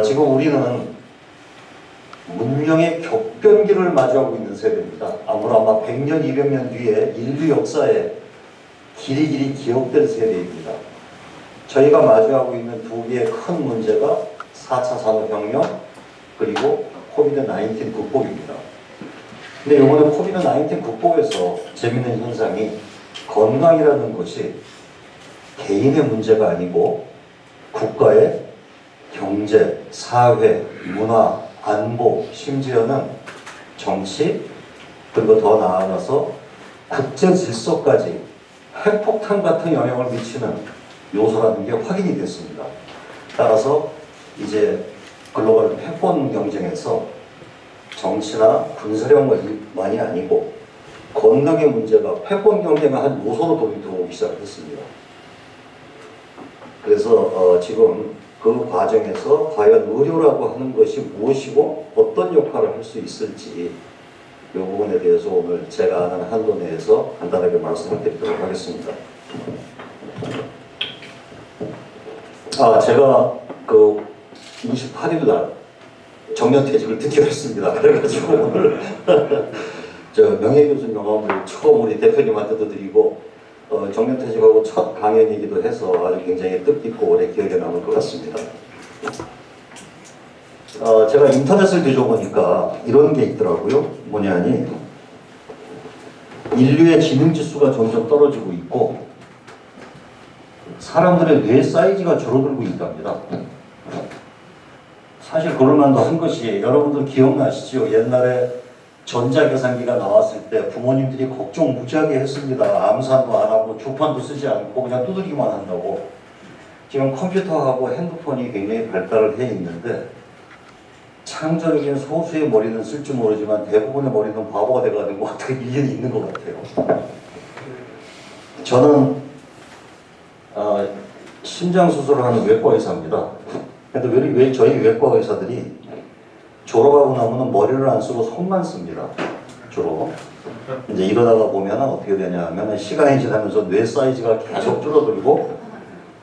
지금 우리는 문명의 격변기를 마주하고 있는 세대입니다. 아마 100년, 200년 뒤에 인류 역사에 길이 기억될 세대입니다. 저희가 마주하고 있는 두 개의 큰 문제가 4차 산업혁명 그리고 코비드-19 극복입니다. 근데 이번에 코비드-19 극복에서 재밌는 현상이 건강이라는 것이 개인의 문제가 아니고 국가의 경제, 사회, 문화, 안보, 심지어는 정치, 그리고 더 나아가서 국제 질서까지 핵폭탄 같은 영향을 미치는 요소라는 게 확인이 됐습니다. 따라서 이제 글로벌 패권 경쟁에서 정치나 군사력만이 아니고 건강의 문제가 패권 경쟁의 한 요소로 돈이 들어오기 시작했습니다. 그래서 지금 그 과정에서 과연 의료라고 하는 것이 무엇이고 어떤 역할을 할 수 있을지 이 부분에 대해서 오늘 제가 아는 한도 내에서 간단하게 말씀을 드리도록 하겠습니다. 제가 그 28일 날 정년퇴직을 드디어 했습니다. 그래가지고 오늘 저 명예교수 명함을 처음 우리 대표님한테도 드리고 정년퇴직하고 첫 강연이기도 해서 아주 굉장히 뜻깊고 오래 기억에 남을 것 같습니다. 제가 인터넷을 뒤져보니까 이런 게 있더라고요. 뭐냐니 인류의 지능지수가 점점 떨어지고 있고 사람들의 뇌 사이즈가 줄어들고 있답니다. 사실 그럴만도 한 것이 여러분들 기억나시죠? 옛날에 전자계산기가 나왔을 때 부모님들이 걱정 무지하게 했습니다. 암산도 안 하고 주판도 쓰지 않고 그냥 두드리기만 한다고. 지금 컴퓨터하고 핸드폰이 굉장히 발달을 해 있는데 창조적인 소수의 머리는 쓸 줄 모르지만 대부분의 머리는 바보가 돼가는 것 같아요. 일리는 있는 것 같아요. 저는 심장 수술을 하는 외과 의사입니다. 근데 왜 저희 외과 의사들이 졸업하고 나면은 머리를 안 쓰고 손만 씁니다. 주로. 이제 이러다가 보면 어떻게 되냐 하면 시간이 지나면서 뇌 사이즈가 계속 줄어들고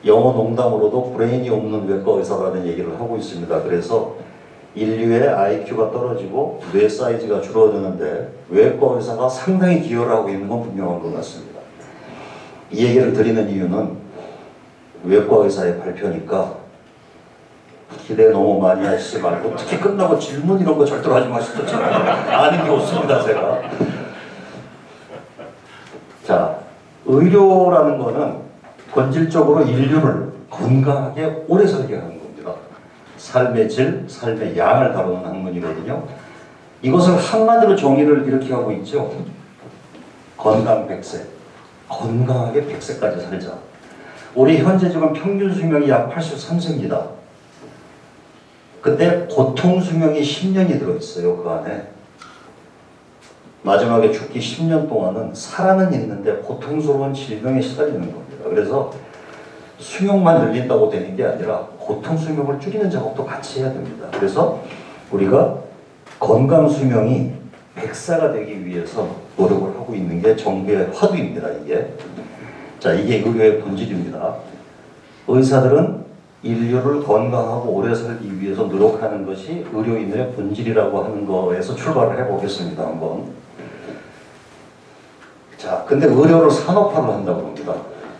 영어 농담으로도 브레인이 없는 외과 의사라는 얘기를 하고 있습니다. 그래서 인류의 IQ가 떨어지고 뇌 사이즈가 줄어드는데 외과 의사가 상당히 기여를 하고 있는 건 분명한 것 같습니다. 이 얘기를 드리는 이유는 외과 의사의 발표니까 기대 너무 많이 하시지 말고 특히 끝나고 질문 이런 거 절대로 하지 마시고 아는 게 없습니다. 제가. 자, 의료라는 거는 본질적으로 인류를 건강하게 오래 살게 하는 겁니다. 삶의 질, 삶의 양을 다루는 학문이거든요. 이것을 한마디로 정의를 이렇게 하고 있죠. 건강 100세. 건강하게 100세까지 살자. 우리 현재 지금 평균 수명이 약 83세입니다. 근데 고통 수명이 10년이 들어있어요. 그 안에. 마지막에 죽기 10년 동안은 살아는 있는데 고통스러운 질병에 시달리는 겁니다. 그래서 수명만 늘린다고 되는 게 아니라 고통 수명을 줄이는 작업도 같이 해야 됩니다. 그래서 우리가 건강 수명이 100세가 되기 위해서 노력을 하고 있는 게 정부의 화두입니다. 이게. 자, 이게 의료의 본질입니다. 의사들은 인류를 건강하고 오래 살기 위해서 노력하는 것이 의료인의 본질이라고 하는 거에서 출발을 해보겠습니다. 한번. 자, 근데 의료를 산업화를 한다고 합니다.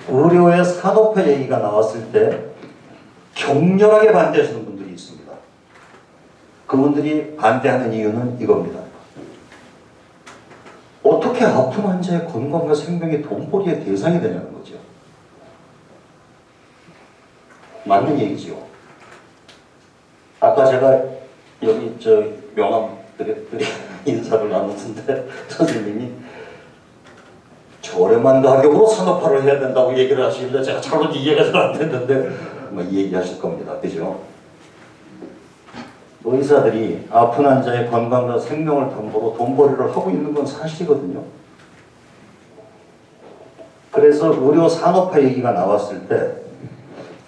의료의 산업화 얘기가 나왔을 때 격렬하게 반대하시는 분들이 있습니다. 그분들이 반대하는 이유는 이겁니다. 어떻게 아픈 환자의 건강과 생명이 돈벌이의 대상이 되냐는 거죠. 맞는 얘기죠. 아까 제가 여기 명함들이 인사를 나눴는데 선생님이 저렴한 가격으로 산업화를 해야 된다고 얘기를 하시길래 제가 잘못 이해가 잘 안 됐는데 이 얘기 하실 겁니다. 그죠? 의사들이 아픈 환자의 건강과 생명을 담보로 돈벌이를 하고 있는 건 사실이거든요. 그래서 의료 산업화 얘기가 나왔을 때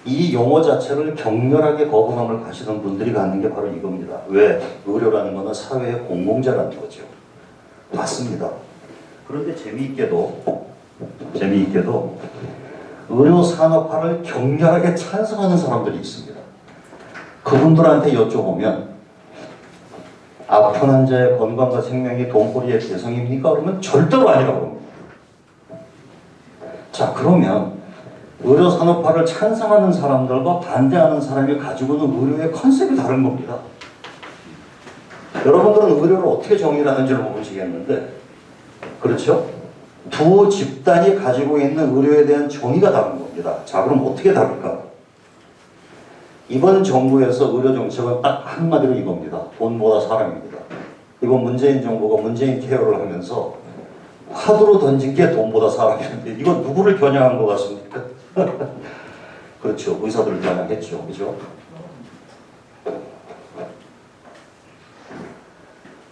이 용어 자체를 격렬하게 거부감을 가시는 분들이 갖는 게 바로 이겁니다. 왜? 의료라는 것은 사회의 공공재라는 거죠. 맞습니다. 그런데 재미있게도 의료 산업화를 격렬하게 찬성하는 사람들이 있습니다. 그분들한테 여쭤보면 아픈 환자의 건강과 생명이 돈벌이의 대상입니까? 그러면 절대로 아니라고 합니다. 자, 그러면 의료산업화를 찬성하는 사람들과 반대하는 사람이 가지고 있는 의료의 컨셉이 다른 겁니다. 여러분들은 의료를 어떻게 정의를 하는지를 모르시겠는데, 그렇죠? 두 집단이 가지고 있는 의료에 대한 정의가 다른 겁니다. 자, 그럼 어떻게 다를까? 이번 정부에서 의료 정책은 딱 한마디로 이겁니다. 돈보다 사람입니다. 이번 문재인 정부가 문재인 케어를 하면서 화두로 던진 게 돈보다 사람이었는데 이건 누구를 겨냥한 것 같습니까? 그렇죠. 의사들을 겨냥했죠. 그죠?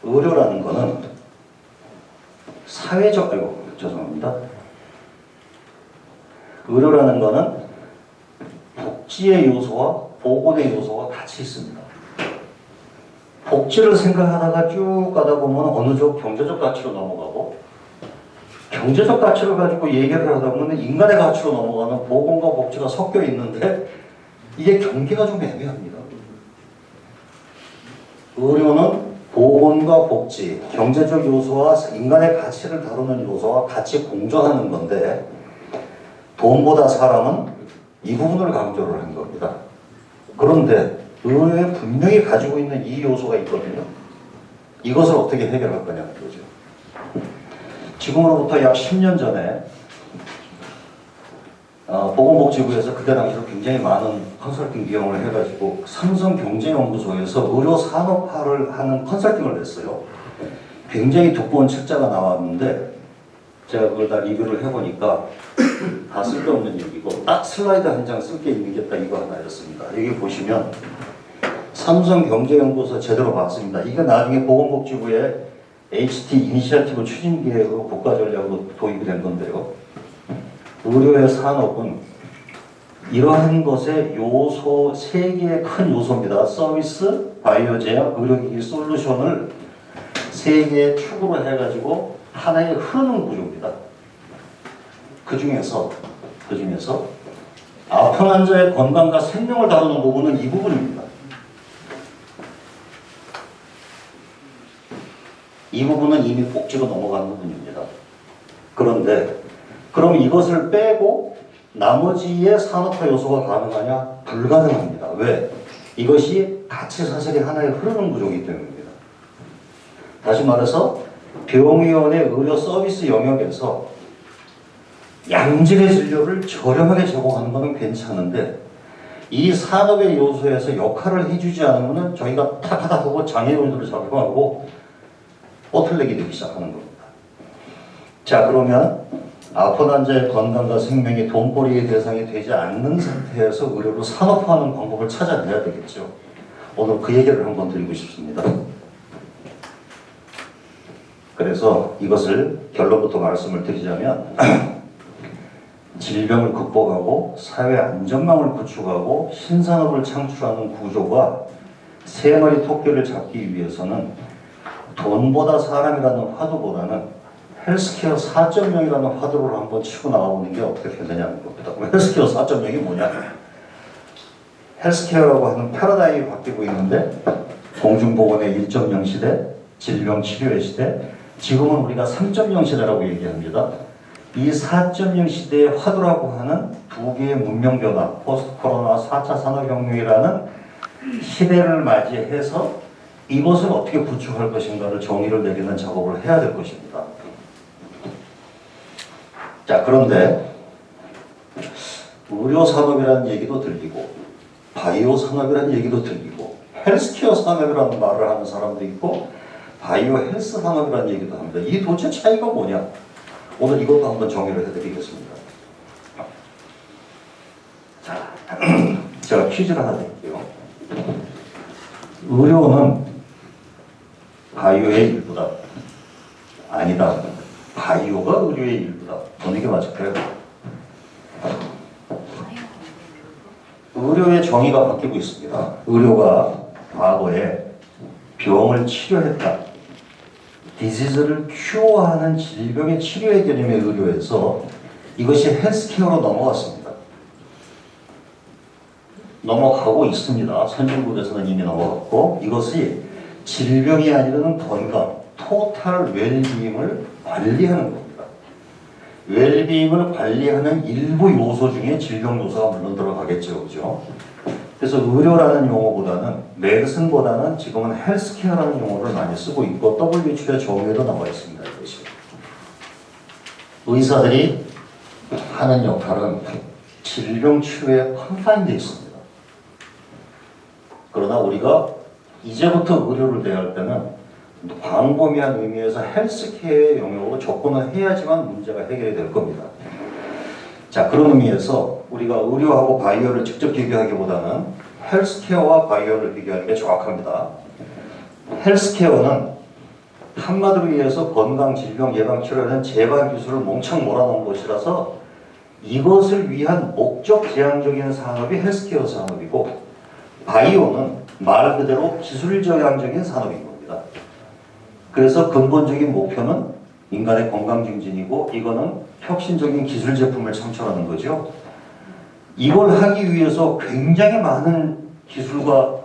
의료라는 거는 사회적, 죄송합니다. 의료라는 거는 복지의 요소와 보건의 요소가 같이 있습니다. 복지를 생각하다가 쭉 가다 보면 어느 쪽 경제적 가치로 넘어가고, 경제적 가치를 가지고 얘기를 하다 보면 인간의 가치로 넘어가는 보건과 복지가 섞여 있는데 이게 경계가 좀 애매합니다. 의료는 보건과 복지, 경제적 요소와 인간의 가치를 다루는 요소와 같이 공존하는 건데 돈보다 사람은 이 부분을 강조를 한 겁니다. 그런데 의료에 분명히 가지고 있는 이 요소가 있거든요. 이것을 어떻게 해결할 거냐는 거죠. 지금으로부터 약 10년 전에 보건복지부에서 그때 당시로 굉장히 많은 컨설팅 비용을 해가지고 삼성경제연구소에서 의료산업화를 하는 컨설팅을 냈어요. 굉장히 두꺼운 책자가 나왔는데 제가 그걸 다 리뷰를 해보니까 다 쓸데없는 얘기고 딱 슬라이드 한 장 쓸 게 있는 게 딱 이거 하나였습니다. 여기 보시면 삼성경제연구소 제대로 봤습니다. 이게 나중에 보건복지부의 HT 이니셔티브 추진계획으로 국가전략으로 도입이 된 건데요. 의료의 산업은 이러한 것의 요소, 세 개의 큰 요소입니다. 서비스, 바이오 제약, 의료기기 솔루션을 세 개의 축으로 해가지고 하나의 흐르는 구조입니다. 그 중에서 아픈 환자의 건강과 생명을 다루는 부분은 이 부분입니다. 이 부분은 이미 복지로 넘어가는 부분입니다. 그런데 그럼 이것을 빼고 나머지의 산업화 요소가 가능하냐? 불가능합니다. 왜? 이것이 가치 사슬이 하나의 흐르는 구조이기 때문입니다. 다시 말해서 병의원의 의료 서비스 영역에서 양질의 진료를 저렴하게 제공하는 것은 괜찮은데 이 산업의 요소에서 역할을 해주지 않으면 저희가 탁하다 하고 장애인들을 작용하고 뽀틀내기 되기 시작하는 겁니다. 자, 그러면 아픈 환자의 건강과 생명이 돈벌이의 대상이 되지 않는 상태에서 의료를 산업화하는 방법을 찾아내야 되겠죠. 오늘 그 얘기를 한번 드리고 싶습니다. 그래서 이것을 결론부터 말씀을 드리자면 질병을 극복하고 사회 안전망을 구축하고 신산업을 창출하는 구조가 세 마리 토끼를 잡기 위해서는 돈보다 사람이라는 화두보다는 헬스케어 4.0이라는 화두를 한번 치고 나가보는 게 어떻게 되냐는 겁니다. 그럼 헬스케어 4.0이 뭐냐? 헬스케어라고 하는 패러다임이 바뀌고 있는데 공중보건의 1.0 시대, 질병치료의 시대, 지금은 우리가 3.0 시대라고 얘기합니다. 이 4.0 시대의 화두라고 하는 두 개의 문명 변화, 포스트 코로나 4차 산업혁명이라는 시대를 맞이해서 이것을 어떻게 구축할 것인가를 정의를 내리는 작업을 해야 될 것입니다. 자, 그런데 의료산업이라는 얘기도 들리고 바이오 산업이라는 얘기도 들리고 헬스케어 산업이라는 말을 하는 사람도 있고 바이오 헬스 산업이라는 얘기도 합니다. 이 도대체 차이가 뭐냐? 오늘 이것도 한번 정의를 해드리겠습니다. 자, 제가 퀴즈를 하나 드릴게요. 의료는 바이오의 일부다. 아니다. 바이오가 의료의 일부다. 어느 게 맞을까요? 의료의 정의가 바뀌고 있습니다. 의료가 과거에 병을 치료했다. 디지즈를 큐어하는 질병의 치료의 개념의 의료에서 이것이 헬스케어로 넘어왔습니다. 넘어가고 있습니다. 선진국에서는 이미 넘어갔고, 이것이 질병이 아니라는 건강, 토탈 웰비잉을 관리하는 겁니다. 웰비잉을 관리하는 일부 요소 중에 질병 요소가 물론 들어가겠죠. 그죠? 그래서 의료라는 용어보다는, 메디슨보다는 지금은 헬스케어라는 용어를 많이 쓰고 있고, WHO의 정의도 나와 있습니다. 이것이. 의사들이 하는 역할은 질병 치료에 컨파인되어 있습니다. 그러나 우리가 이제부터 의료를 대할 때는 광범위한 의미에서 헬스케어의 영역으로 접근을 해야지만 문제가 해결이 될 겁니다. 자, 그런 의미에서 우리가 의료하고 바이오를 직접 비교하기보다는 헬스케어와 바이오를 비교하는 게 정확합니다. 헬스케어는 한마디로 얘기해서 건강, 질병, 예방, 치료라는 재반 기술을 몽창 몰아넣은 것이라서 이것을 위한 목적 지향적인 산업이 헬스케어 산업이고, 바이오는 말 그대로 기술 지향적인 산업인 겁니다. 그래서 근본적인 목표는 인간의 건강 증진이고, 이거는 혁신적인 기술 제품을 창출하는 거죠. 이걸 하기 위해서 굉장히 많은 기술과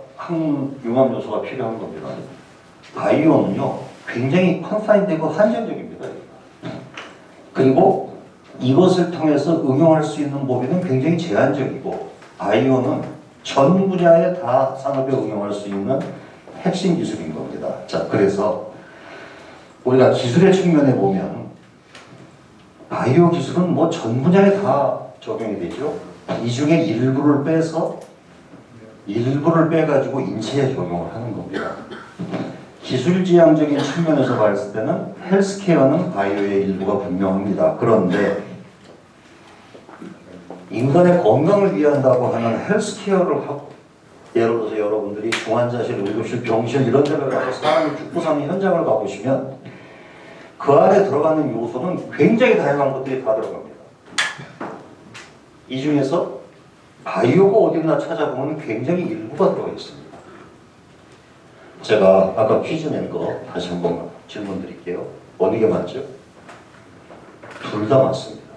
융합 요소가 필요한 겁니다. 바이오는요, 굉장히 컨파인되고 한정적입니다. 그리고 이것을 통해서 응용할 수 있는 범위는 굉장히 제한적이고, 바이오는 전 분야에 다 산업에 응용할 수 있는 핵심 기술인 겁니다. 자, 그래서 우리가 기술의 측면에 보면 바이오 기술은 뭐 전 분야에 다 적용이 되죠. 이 중에 일부를 빼가지고 인체에 적용을 하는 겁니다. 기술 지향적인 측면에서 봤을 때는 헬스케어는 바이오의 일부가 분명합니다. 그런데 인간의 건강을 위한다고 하는 헬스케어를 하고, 예를 들어서 여러분들이 중환자실, 응급실, 병실 이런 데를 가서 사람이 죽고 사는 현장을 가보시면 그 안에 들어가는 요소는 굉장히 다양한 것들이 다 들어갑니다. 이 중에서 바이오가 어디나 찾아보면 굉장히 일부가 들어가 있습니다. 제가 아까 퀴즈 낸 거 다시 한번 질문 드릴게요. 어느 게 맞죠? 둘 다 맞습니다.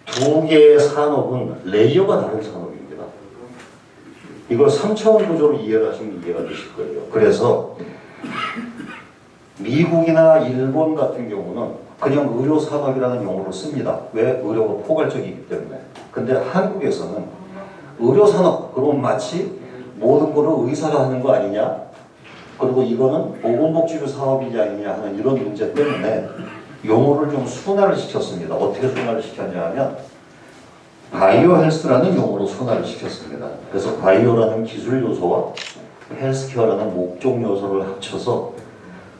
두 개의 산업은 레이어가 다른 산업입니다. 이걸 3차원 구조로 이해를 하시면 이해가 되실 거예요. 그래서 미국이나 일본 같은 경우는 그냥 의료 산업이라는 용어를 씁니다. 왜? 의료가 포괄적이기 때문에. 근데 한국에서는 의료 산업, 그러면 마치 모든 거를 의사가 하는 거 아니냐? 그리고 이거는 보건복지부 사업이냐 아니냐 하는 이런 문제 때문에 용어를 좀 순화를 시켰습니다. 어떻게 순화를 시켰냐 하면 바이오 헬스라는 용어로 순화를 시켰습니다. 그래서 바이오라는 기술 요소와 헬스케어라는 목적 요소를 합쳐서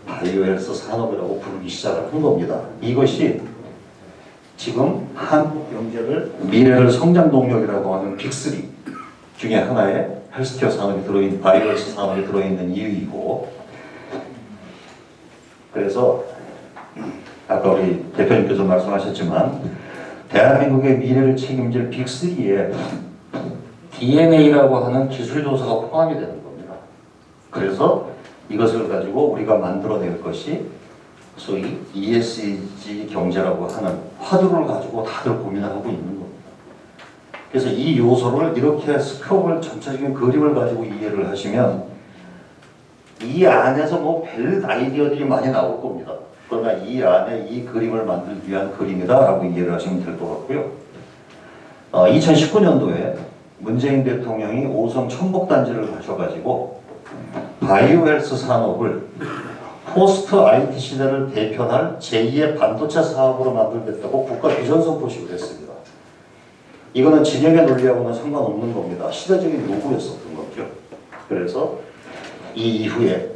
바이오 헬스 산업이라고 부르기 시작을 한 겁니다. 이것이 지금 한국 경제를 미래를 성장 동력이라고 하는 빅3 중에 하나의 헬스케어 산업이 들어있는, 바이오 헬스 산업이 들어있는 이유이고, 그래서 아까 우리 대표님께서 말씀하셨지만 대한민국의 미래를 책임질 빅3에 DNA라고 하는 기술 요소가 포함이 되는 겁니다. 그래서 이것을 가지고 우리가 만들어낼 것이 소위 ESG 경제라고 하는 화두를 가지고 다들 고민을 하고 있는 겁니다. 그래서 이 요소를 이렇게 스코프를 전체적인 그림을 가지고 이해를 하시면 이 안에서 뭐 별 아이디어들이 많이 나올 겁니다. 그러나 이 안에 이 그림을 만들기 위한 그림이다라고 이해를 하시면 될 것 같고요. 2019년도에 문재인 대통령이 5성 천복단지를 가셔가지고 바이오 헬스 산업을 포스트 IT 시대를 대표할 제2의 반도체 사업으로 만들겠다고 국가 비전 선포식을 했습니다. 이거는 진영의 논리하고는 상관없는 겁니다. 시대적인 요구였었던 거죠. 그래서 이 이후에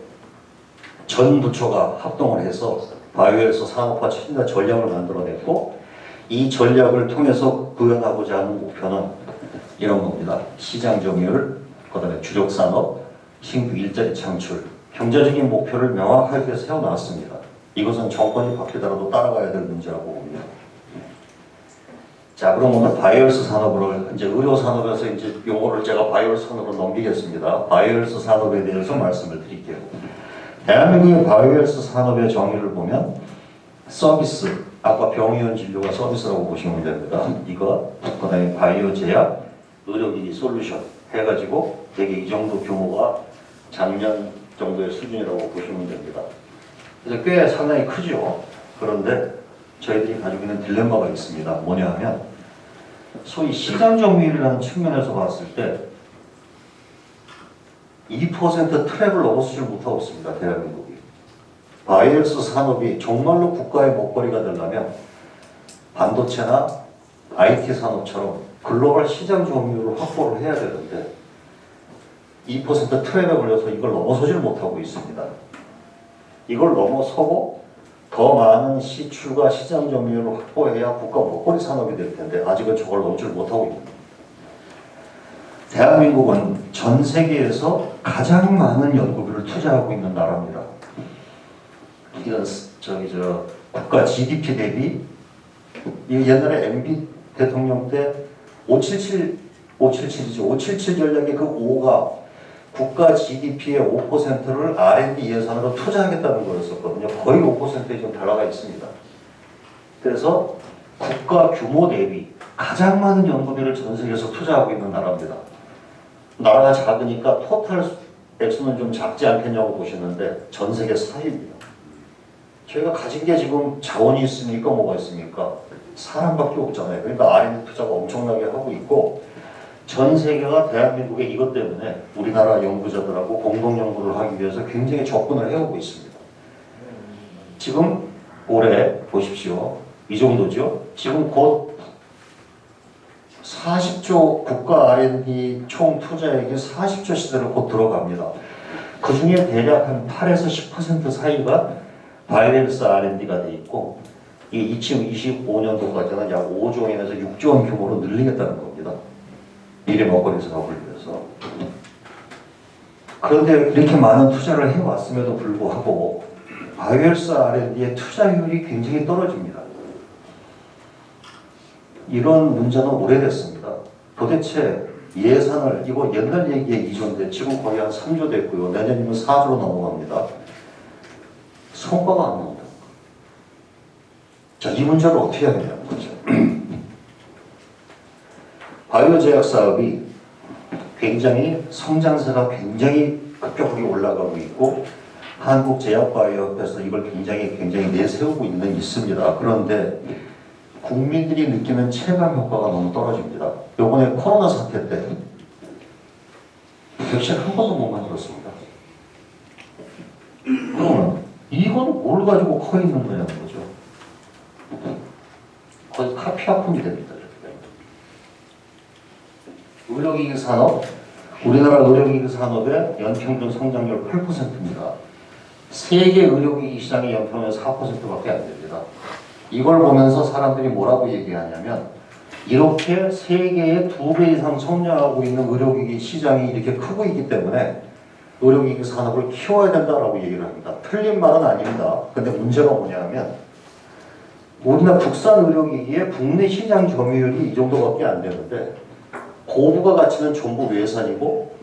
전 부처가 합동을 해서 바이오헬스 산업화 추진자 전략을 만들어냈고, 이 전략을 통해서 구현하고자 하는 목표는 이런 겁니다. 시장 점유율, 그 다음에 주력 산업, 신규 일자리 창출, 경제적인 목표를 명확하게 세워놨습니다. 이것은 정권이 바뀌더라도 따라가야 될 문제라고 봅니다. 자, 그럼 오늘 바이오헬스 산업을 이제 의료 산업에서 이제 용어를 제가 바이오헬스 산업으로 넘기겠습니다. 바이오헬스 산업에 대해서 말씀을 드릴게요. 대한민국의 바이오헬스 산업의 정의를 보면 서비스, 아까 병의원 진료가 서비스라고 보시면 됩니다. 이거, 그다음에 바이오 제약, 의료기기 솔루션 해가지고 되게 이 정도 규모가 작년 정도의 수준이라고 보시면 됩니다. 그래서 꽤 상당히 크죠. 그런데 저희들이 가지고 있는 딜레마가 있습니다. 뭐냐 하면 소위 시장 점유율이라는 측면에서 봤을 때 2% 트랩을 넘어서지 못하고 있습니다. 대한민국이. 바이오스 산업이 정말로 국가의 먹거리가 되려면 반도체나 IT 산업처럼 글로벌 시장 점유율을 확보를 해야 되는데 2% 트랩에 걸려서 이걸 넘어서질 못하고 있습니다. 이걸 넘어서고 더 많은 시출과 시장 점유율을 확보해야 국가 먹거리 산업이 될 텐데 아직은 저걸 넘지를 못하고 있습니다. 대한민국은 전 세계에서 가장 많은 연구비를 투자하고 있는 나라입니다. 이런 국가 GDP 대비 옛날에 MB 대통령 때 577 전략의 그 5가 국가 GDP의 5%를 R&D 예산으로 투자하겠다는 거였었거든요. 거의 5%에 좀 달라가 있습니다. 그래서 국가 규모 대비 가장 많은 연구비를 전 세계에서 투자하고 있는 나라입니다. 나라가 작으니까 토탈 액수는 좀 작지 않겠냐고 보시는데 전 세계 4위입니다. 저희가 가진 게 지금 자원이 있습니까? 뭐가 있습니까? 사람밖에 없잖아요. 그러니까 R&D 투자가 엄청나게 하고 있고 전 세계가 대한민국에 이것 때문에 우리나라 연구자들하고 공동 연구를 하기 위해서 굉장히 접근을 해오고 있습니다. 지금 올해 보십시오. 이 정도죠. 지금 곧 40조 국가 R&D 총 투자액이 40조 시대로 곧 들어갑니다. 그 중에 대략 한 8에서 10% 사이가 바이오헬스 R&D가 돼 있고 이 2025년도까지는 약 5조 원에서 6조 원 규모로 늘리겠다는 겁니다. 미래 먹거리 사업을 위해서. 그런데 이렇게 많은 투자를 해왔음에도 불구하고 바이오헬스 R&D의 투자율이 굉장히 떨어집니다. 이런 문제는 오래됐습니다. 도대체 예산을, 이거 옛날 얘기의 2조인데 지금 거의 한 3조 됐고요. 내년이면 4조로 넘어갑니다. 성과가 안 나온다. 자, 이 문제를 어떻게 해야 되냐는 거죠. 바이오 제약 사업이 굉장히 성장세가 굉장히 급격하게 올라가고 있고 한국제약바이오협회에서 이걸 굉장히 내세우고 있습니다. 그런데 국민들이 느끼는 체감 효과가 너무 떨어집니다. 요번에 코로나 사태 때 백신 한 번도 못 만들었습니다. 그러면 이건 뭘 가지고 커 있는 거냐는 거죠. 거의 카피아품이 됩니다. 의료기기 산업, 우리나라 의료기기 산업의 연평균 성장률 8%입니다. 세계 의료기기 시장의 연평균 4%밖에 안 됩니다. 이걸 보면서 사람들이 뭐라고 얘기하냐면 이렇게 세계의 2배 이상 성장하고 있는 의료기기 시장이 이렇게 크고 있기 때문에 의료기기 산업을 키워야 된다라고 얘기를 합니다. 틀린 말은 아닙니다. 근데 문제가 뭐냐면 우리나라 국산 의료기기의 국내 시장 점유율이 이 정도밖에 안 되는데 고부가 가치는 전부 외산이고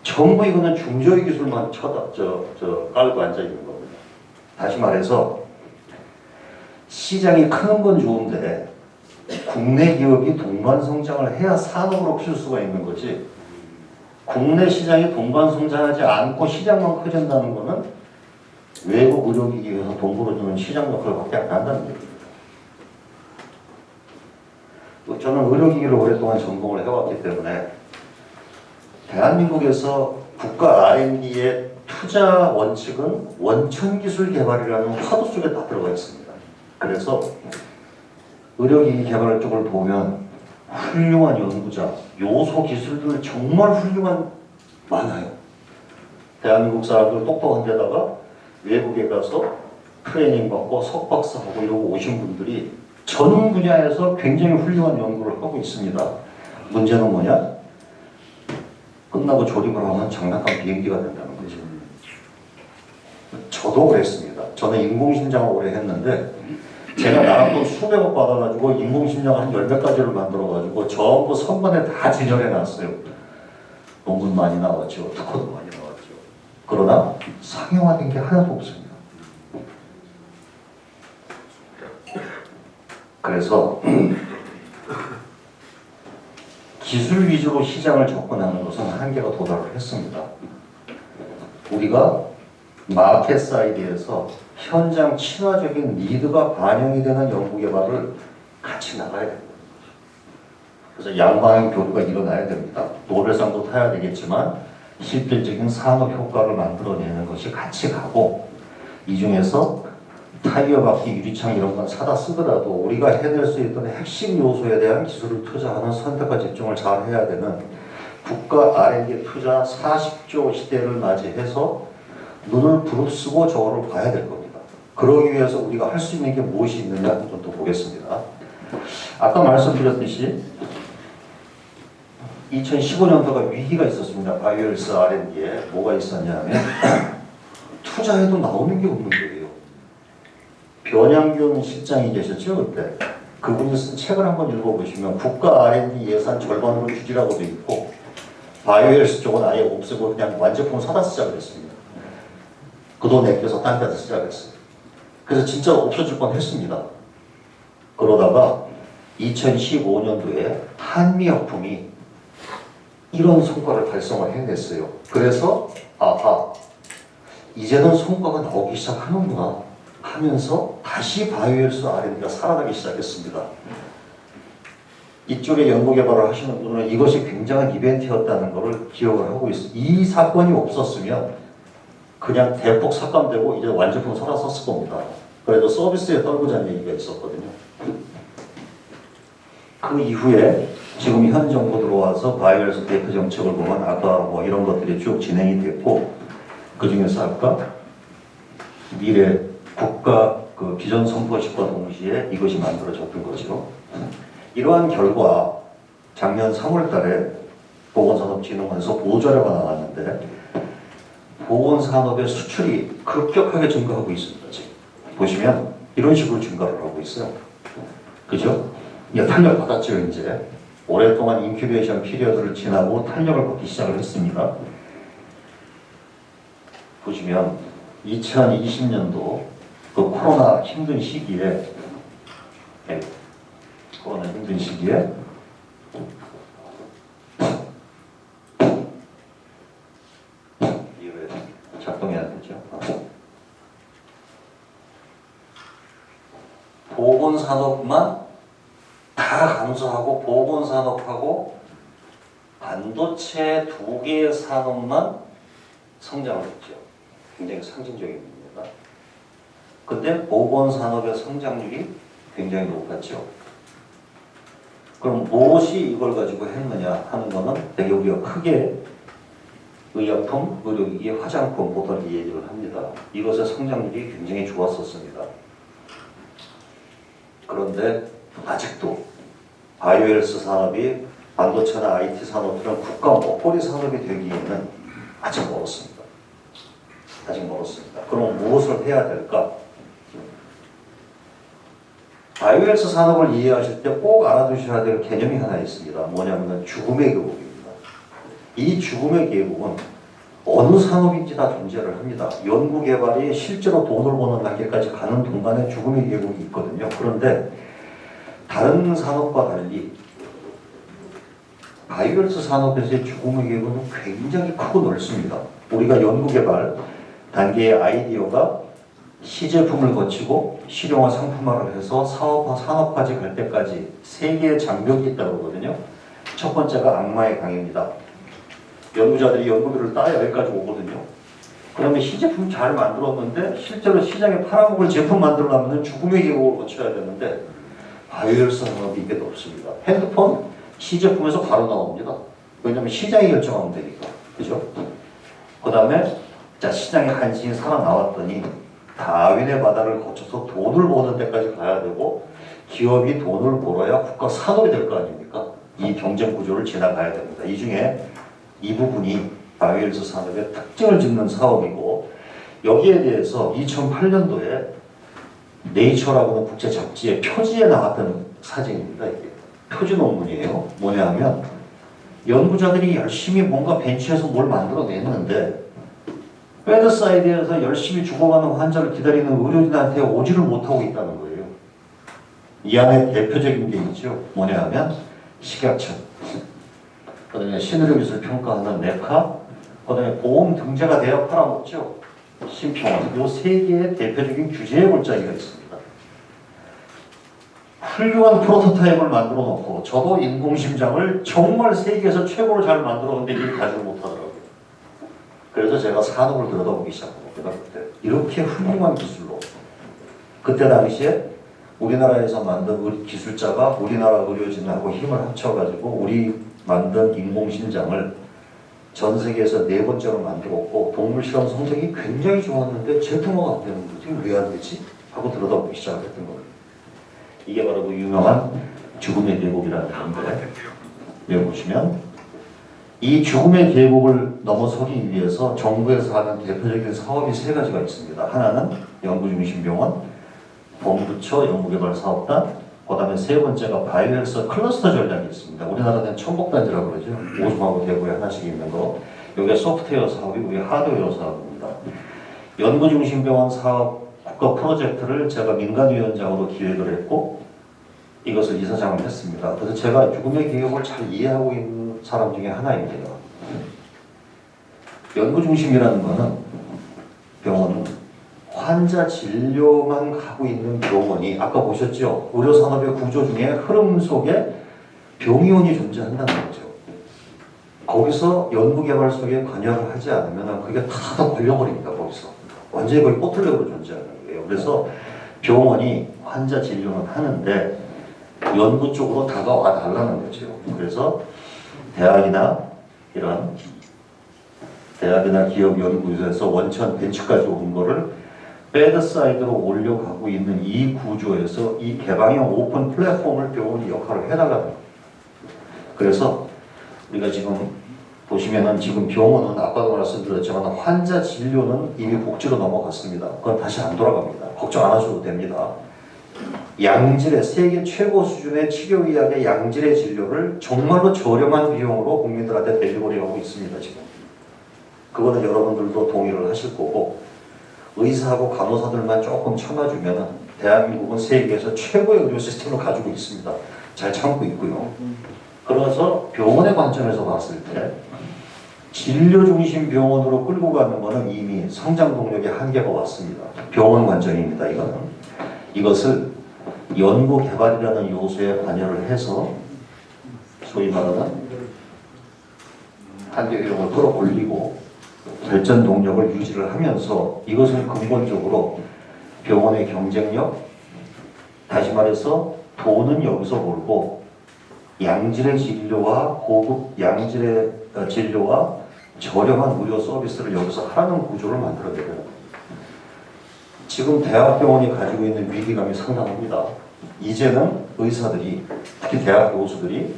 전부 이거는 중저위 기술만 깔고 앉아 있는 겁니다. 다시 말해서 시장이 크는 건 좋은데 국내 기업이 동반 성장을 해야 산업으로 키울 수가 있는 거지. 국내 시장이 동반 성장하지 않고 시장만 커진다는 거는 외국 의료기기에서 돈 벌어주는 시장 역할밖에 안 한다는 얘기입니다. 저는 의료기기를 오랫동안 전공을 해왔기 때문에 대한민국에서 국가 R&D의 투자 원칙은 원천기술 개발이라는 화두 속에 다 들어가 있습니다. 그래서 의료기기 개발 쪽을 보면 훌륭한 연구자, 요소 기술들 정말 훌륭한 많아요. 대한민국 사람들 똑똑한 데다가 외국에 가서 트레이닝 받고 석박사하고 이러고 오신 분들이 전 분야에서 굉장히 훌륭한 연구를 하고 있습니다. 문제는 뭐냐? 끝나고 조립을 하면 장난감 비행기가 된다는 거죠. 저도 그랬습니다. 저는 인공심장을 오래 했는데 제가 나랑 돈 수백억 받아가지고 인공심장 한 10몇 가지를 만들어가지고 전부 선반에 다 진열해놨어요. 논문 많이 나왔죠. 특허도 많이 나왔죠. 그러나 상용화된 게 하나도 없습니다. 그래서 기술 위주로 시장을 접근하는 것은 한계가 도달을 했습니다. 우리가 마켓 사이드에서 현장 친화적인 니드가 반영이 되는 연구개발을 같이 나가야 됩니다. 그래서 양방향 교류가 일어나야 됩니다. 노벨상도 타야 되겠지만 실질적인 산업 효과를 만들어내는 것이 같이 가고, 이 중에서 타이어 바퀴, 유리창 이런 건 사다 쓰더라도 우리가 해낼 수 있던 핵심 요소에 대한 기술을 투자하는 선택과 집중을 잘 해야 되는 국가 R&D 투자 40조 시대를 맞이해서 눈을 부릅쓰고 저거를 봐야 될 겁니다. 그러기 위해서 우리가 할 수 있는 게 무엇이 있느냐 좀 더 보겠습니다. 아까 말씀드렸듯이 2015년도가 위기가 있었습니다. 바이오헬스 R&D에 뭐가 있었냐면 투자해도 나오는 게 없는 거예요. 변양균 실장이 계셨죠 그때. 그분이 쓴 책을 한번 읽어보시면 국가 R&D 예산 절반으로 줄이라고 돼 있고, 바이오헬스 쪽은 아예 없애고 그냥 완제품 사다 쓰자 그랬습니다. 그 돈 아껴서 딴 데다 쓰자 그랬어요. 그래서 진짜 없어질 뻔 했습니다. 그러다가 2015년도에 한미약품이 이런 성과를 달성을 해냈어요. 그래서 아하, 이제는 성과가 나오기 시작하는구나 하면서 다시 바이오헬스 R&D가 살아나기 시작했습니다. 이쪽에 연구개발을 하시는 분은 이것이 굉장한 이벤트였다는 것을 기억을 하고 있어요. 이 사건이 없었으면 그냥 대폭 삭감되고 이제 완제품 사다 썼을 겁니다. 그래도 서비스에 떨구자는 얘기가 있었거든요. 그 이후에 지금 현 정부 들어와서 바이오헬스 대표 정책을 보면 아까 뭐 이런 것들이 쭉 진행이 됐고, 그 중에서 아까 미래 국가 그 비전 선포식과 동시에 이것이 만들어졌던 거죠. 이러한 결과 작년 3월 달에 보건산업진흥원에서 보조자료가 나왔는데 보건산업의 수출이 급격하게 증가하고 있습니다. 지금 보시면 이런 식으로 증가를 하고 있어요. 그죠? 이제 탄력 받았죠. 이제 오랫동안 인큐베이션 피리어드를 지나고 탄력을 받기 시작을 했습니다. 보시면 2020년도 그 코로나 힘든 시기에 이게 왜 작동이 안 되죠? 보건산업만 다 감소하고 보건산업하고 반도체 두 개의 산업만 성장을 했죠. 굉장히 상징적입니다. 근데 보건산업의 성장률이 굉장히 높았죠. 그럼 무엇이 이걸 가지고 했느냐 하는 거는 되게 우리가 크게 의약품, 의료기기, 화장품 보통 이 얘기를 합니다. 이것의 성장률이 굉장히 좋았었습니다. 그런데 아직도 바이오헬스 산업이 반도체나 IT 산업들은 국가 먹거리 산업이 되기에는 아직 멀었습니다. 아직 멀었습니다. 그럼 무엇을 해야 될까? 바이오헬스 산업을 이해하실 때 꼭 알아두셔야 될 개념이 하나 있습니다. 뭐냐면 죽음의 계곡입니다. 이 죽음의 계곡은 어느 산업인지 다 존재를 합니다. 연구개발이 실제로 돈을 버는 단계까지 가는 동안에 죽음의 계곡이 있거든요. 그런데 다른 산업과 달리 바이오헬스 산업에서의 죽음의 계곡은 굉장히 크고 넓습니다. 우리가 연구개발 단계의 아이디어가 시제품을 거치고 실용화 상품화를 해서 사업화, 산업까지 갈 때까지 세 개의 장벽이 있다고 그러거든요. 첫 번째가 악마의 강입니다. 연구자들이 연구비를 따야 여기까지 오거든요. 그러면 시제품 잘 만들었는데 실제로 시장에 팔아먹을 제품 만들려면 죽음의 계곡을 거쳐야 되는데 바이오헬스 산업이 이게 없습니다. 핸드폰 시제품에서 바로 나옵니다. 왜냐하면 시장이 결정하면 되니까. 그죠? 그 다음에 자 시장에 간신히 살아나왔더니 다윈의 바다를 거쳐서 돈을 버는 데까지 가야 되고 기업이 돈을 벌어야 국가 산업이 될 거 아닙니까? 이 경쟁 구조를 지나가야 됩니다. 이 중에 이 부분이 바이오헬스 산업의 특징을 짓는 사업이고 여기에 대해서 2008년도에 네이처라고 하는 국제 잡지의 표지에 나왔던 사진입니다. 이게 표지 논문이에요. 뭐냐 하면 연구자들이 열심히 뭔가 벤치에서 뭘 만들어냈는데 배드사이드에서 열심히 죽어가는 환자를 기다리는 의료진한테 오지를 못하고 있다는 거예요. 이 안에 대표적인 게 있죠. 뭐냐 하면 식약처. 그다음에 신의료기술 평가하는 네카, 그다음에 보험 등재가 돼야 팔아먹죠. 심평원. 이 세 개의 대표적인 규제의 골짜기가 있습니다. 훌륭한 프로토타입을 만들어 놓고 저도 인공심장을 정말 세계에서 최고로 잘 만들었는데 이걸 가지고 못하더라고요. 그래서 제가 산업을 들여다보기 시작한 겁니다. 그때 이렇게 훌륭한 기술로 그때 당시에 우리나라에서 만든 기술자가 우리나라 의료진하고 힘을 합쳐가지고 우리 만든 인공심장을 전 세계에서 4번째로 만들었고 동물 실험 성적이 굉장히 좋았는데 제품화가 안 되는 거지. 왜 안 되지? 하고 들여다보기 시작했던 거예요. 이게 바로 그 유명한 죽음의 계곡이라는 건데 여기 보시면 이 죽음의 계곡을 넘어서기 위해서 정부에서 하는 대표적인 사업이 3가지가 있습니다. 하나는 연구중심병원, 본부처 연구개발사업단, 그 다음에 3번째가 바이오헬스 클러스터 전략이 있습니다. 우리나라는 천복단지라고 그러죠. 오송하고 대구에 하나씩 있는 거. 이게 소프트웨어 사업이 우리 하드웨어 사업입니다. 연구중심병원 사업 국가 프로젝트를 제가 민간위원장으로 기획을 했고 이것을 이사장을 했습니다. 그래서 제가 죽음의 계획을 잘 이해하고 있는 사람 중에 하나입니다. 연구중심이라는 것은 병원은 환자 진료만 가고 있는 병원이 아까 보셨죠? 의료산업의 구조 중에 흐름 속에 병의원이 존재한다는 거죠. 거기서 연구개발 속에 관여를 하지 않으면 그게 다 걸려버립니다. 거기서. 완전히 거의 포틀렉으로 존재하는 거예요. 그래서 병원이 환자 진료는 하는데 연구 쪽으로 다가와 달라는 거죠. 그래서 대학이나 이런 대학이나 기업 연구소에서 원천 벤치까지 온 거를 배드사이드로 올려가고 있는 이 구조에서 이 개방형 오픈 플랫폼을 병원이 역할을 해달라는 거예요. 그래서 우리가 지금 보시면은 지금 병원은 아까도 말씀드렸지만 환자 진료는 이미 복지로 넘어갔습니다. 그건 다시 안 돌아갑니다. 걱정 안 하셔도 됩니다. 양질의 세계 최고 수준의 치료의학의 양질의 진료를 정말로 저렴한 비용으로 국민들한테 델리버리하고 있습니다. 지금 그거는 여러분들도 동의를 하실 거고 의사하고 간호사들만 조금 참아주면 대한민국은 세계에서 최고의 의료 시스템을 가지고 있습니다. 잘 참고 있고요. 그래서 병원의 관점에서 봤을 때 진료 중심 병원으로 끌고 가는 것은 이미 성장 동력의 한계가 왔습니다. 병원 관점입니다. 이것을 연구 개발이라는 요소에 관여를 해서 소위 말하는 한계 비용을 끌어올리고 발전 동력을 유지를 하면서 이것은 근본적으로 병원의 경쟁력, 다시 말해서 돈은 여기서 벌고 양질의 진료와 고급 양질의 진료와 저렴한 의료 서비스를 여기서 하는 구조를 만들어내요. 지금 대학병원이 가지고 있는 위기감이 상당합니다. 이제는 의사들이 특히 대학 교수들이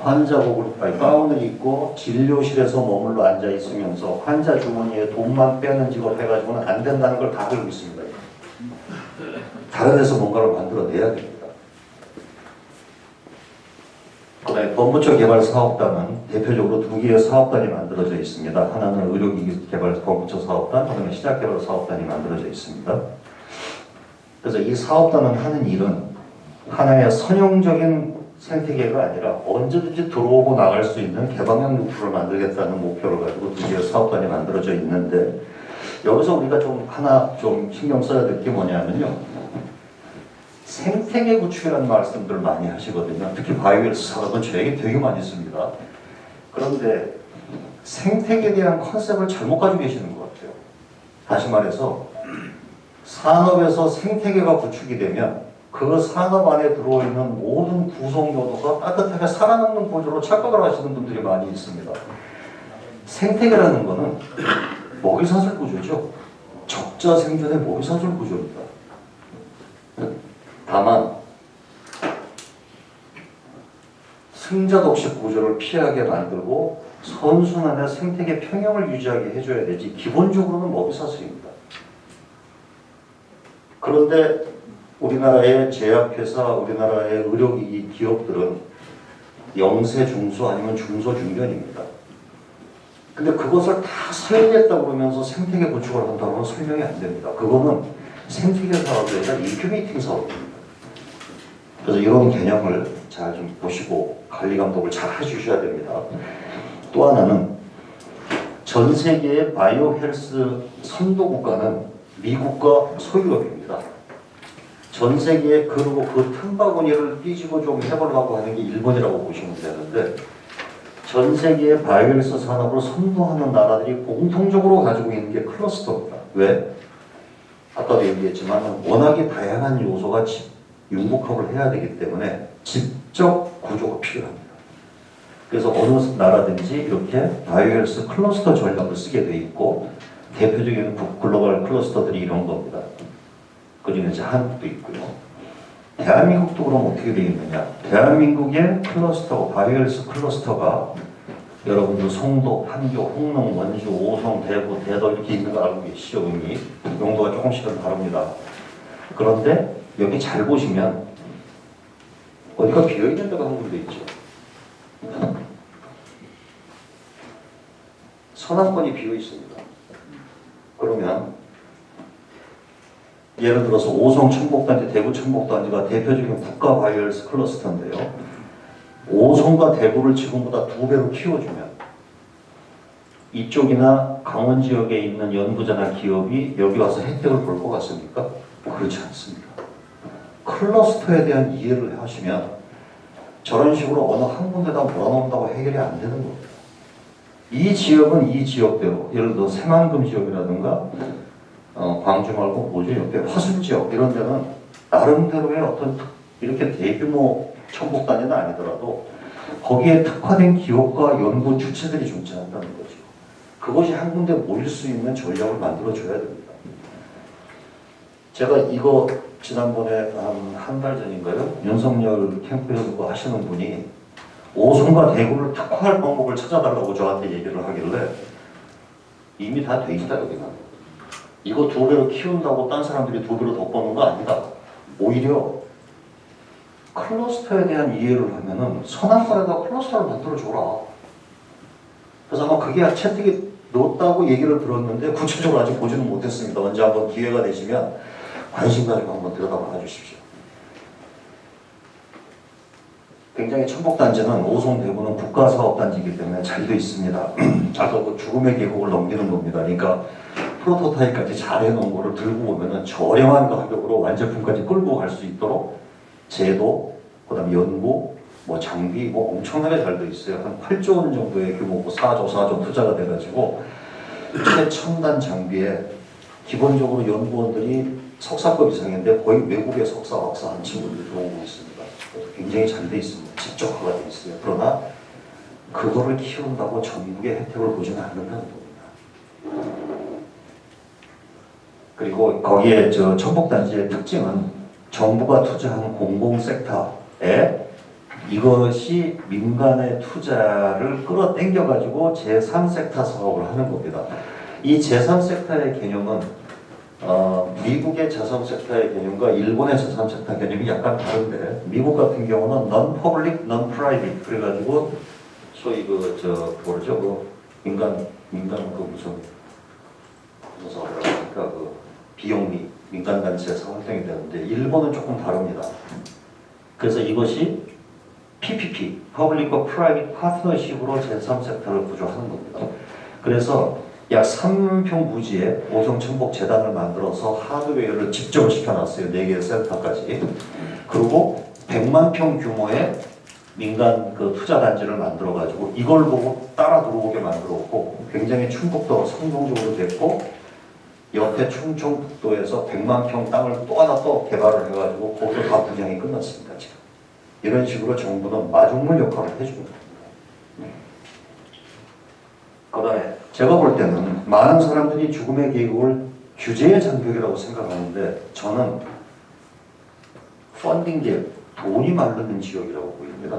환자복을 가운을 입고 진료실에서 머물러 앉아 있으면서 환자 주머니에 돈만 빼는 직업 해가지고는 안 된다는 걸 다 알고 있습니다. 다른 데서 뭔가를 만들어내야 됩니다. 그다음에 본부처 개발 사업단은 대표적으로 2개의 사업단이 만들어져 있습니다. 하나는 의료기기 개발 본부처 사업단, 하나는 시작 개발 사업단이 만들어져 있습니다. 그래서 이 사업단은 하는 일은 하나의 선형적인 생태계가 아니라 언제든지 들어오고 나갈 수 있는 개방형 루트를 만들겠다는 목표를 가지고 2개의 사업단이 만들어져 있는데 여기서 우리가 좀 하나 좀 신경 써야 될 게 뭐냐면요. 생태계 구축이라는 말씀들 많이 하시거든요. 특히 바이오헬스 산업은 저 얘기 되게 많이 씁니다. 그런데 생태계에 대한 컨셉을 잘못 가지고 계시는 것 같아요. 다시 말해서 산업에서 생태계가 구축이 되면 그 산업 안에 들어있는 모든 구성 요소가 따뜻하게 살아남는 구조로 착각을 하시는 분들이 많이 있습니다. 생태계라는 것은 먹이사슬 구조죠. 적자 생존의 먹이사슬 구조입니다. 다만 승자독식 구조를 피하게 만들고 선순환의 생태계 평형을 유지하게 해줘야 되지 기본적으로는 먹이사슬입니다. 그런데 우리나라의 제약회사, 우리나라의 의료기기 기업들은 영세 중소 아니면 중소 중견입니다. 근데 그것을 다 살리겠다고 그러면서 생태계 구축을 한다고 설명이 안 됩니다. 그거는 생태계 사업이 아니라 인큐베이팅 사업입니다. 그래서 이런 개념을 잘 좀 보시고 관리 감독을 잘 해주셔야 됩니다. 또 하나는 전 세계의 바이오 헬스 선도 국가는 미국과 소유럽입니다. 전 세계에 그리고 그 틈바구니를 삐지고 좀 해보려고 하는 게 일본이라고 보시면 되는데 전 세계의 바이오 헬스 산업을 선도하는 나라들이 공통적으로 가지고 있는 게 클러스터입니다. 왜? 아까도 얘기했지만 워낙에 다양한 요소가 융복합을 해야 되기 때문에 직접 구조가 필요합니다. 그래서 어느 나라든지 이렇게 바이오헬스 클러스터 전략을 쓰게 돼 있고 대표적인 글로벌 클러스터들이 이런 겁니다. 그중에 이제 한국도 있고요. 대한민국도 그럼 어떻게 되어 있느냐? 대한민국의 클러스터, 바이오헬스 클러스터가 여러분들 송도, 판교, 홍농, 원주, 오송, 대구, 대덕 이렇게 있는 거 알고 계시죠? 의미 용도가 조금씩은 다릅니다. 그런데 여기 잘 보시면 어디가 비어있는 데가 한 군데 있죠. 서남권이 비어있습니다. 그러면 예를 들어서 오송 천복단지, 대구 천복단지가 대표적인 국가 바이오헬스 클러스터인데요. 오송과 대구를 지금보다 2배로 키워주면 이쪽이나 강원 지역에 있는 연구자나 기업이 여기 와서 혜택을 볼 것 같습니까? 그렇지 않습니다. 클러스터에 대한 이해를 하시면 저런 식으로 어느 한 군데다 몰아넣는다고 해결이 안 되는 겁니다. 이 지역은 이 지역대로 예를 들어 새만금 지역이라든가 광주 말고 뭐죠? 옆에 화순 지역 이런 데는 나름대로의 어떤 이렇게 대규모 천복단지는 아니더라도 거기에 특화된 기업과 연구 주체들이 존재한다는 거죠. 그것이 한 군데 모일 수 있는 전략을 만들어줘야 됩니다. 제가 이거 지난번에 한 달 전인가요? 윤석열 캠프에서 하시는 분이 오송과 대구를 특화할 방법을 찾아달라고 저한테 얘기를 하길래 이미 다 돼 있다 여기는. 이거 2배로 키운다고 딴 사람들이 2배로 더 버는 거 아니다. 오히려 클러스터에 대한 이해를 하면은 서남권에다 클러스터를 만들어줘라. 그래서 아마 그게 채택에 넣었다고 얘기를 들었는데 구체적으로 아직 보지는 못했습니다. 언제 한번 기회가 되시면 관심 가지고 한번 들여다봐 주십시오. 굉장히 천복단지는 오송 대구는 국가사업단지이기 때문에 잘 돼 있습니다. 아까 그 죽음의 계곡을 넘기는 겁니다. 그러니까 프로토타입까지 잘 해놓은 거를 들고 오면은 저렴한 가격으로 완제품까지 끌고 갈 수 있도록 제도, 그 다음에 연구, 뭐 장비, 뭐 엄청나게 잘 돼 있어요. 한 8조 원 정도의 규모고 4조 투자가 돼가지고 최첨단 장비에 기본적으로 연구원들이 석사급 이상인데 거의 외국의 석사, 박사한 친구들이 들어오고 있습니다. 굉장히 잘 돼 있습니다. 직접화가 돼 있어요. 그러나 그거를 키운다고 전국의 혜택을 보지는 않는다는 겁니다. 그리고 거기에 저 천복단지의 특징은 정부가 투자한 공공섹터에 이것이 민간의 투자를 끌어당겨가지고 제3섹터 사업을 하는 겁니다. 이 제3섹터의 개념은 미국의 제3섹터의 개념과 일본의 제3섹터 개념이 약간 다른데 미국 같은 경우는 non-public, non-private 그래가지고 소위 뭐죠? 민간 무슨 사업이라고 하니까 비영리 민간단체에서 활동이 되는데 일본은 조금 다릅니다. 그래서 이것이 PPP, Public Private Partnership으로 제3섹터를 구조하는 겁니다. 그래서 약 3평 부지에 오송 천복 재단을 만들어서 하드웨어를 직접 시켜놨어요. 4개의 센터까지. 그리고 100만 평 규모의 민간 투자단지를 만들어가지고 이걸 보고 따라 들어오게 만들었고 굉장히 충북도 성공적으로 됐고 옆에 충청북도에서 100만 평 땅을 또 하나 또 개발을 해가지고 거기서 다 분양이 끝났습니다. 지금. 이런 식으로 정부는 마중물 역할을 해주는 겁니다. 그 다음에 제가 볼 때는 많은 사람들이 죽음의 계곡을 규제의 장벽이라고 생각하는데 저는 펀딩계, 돈이 마르는 지역이라고 보입니다.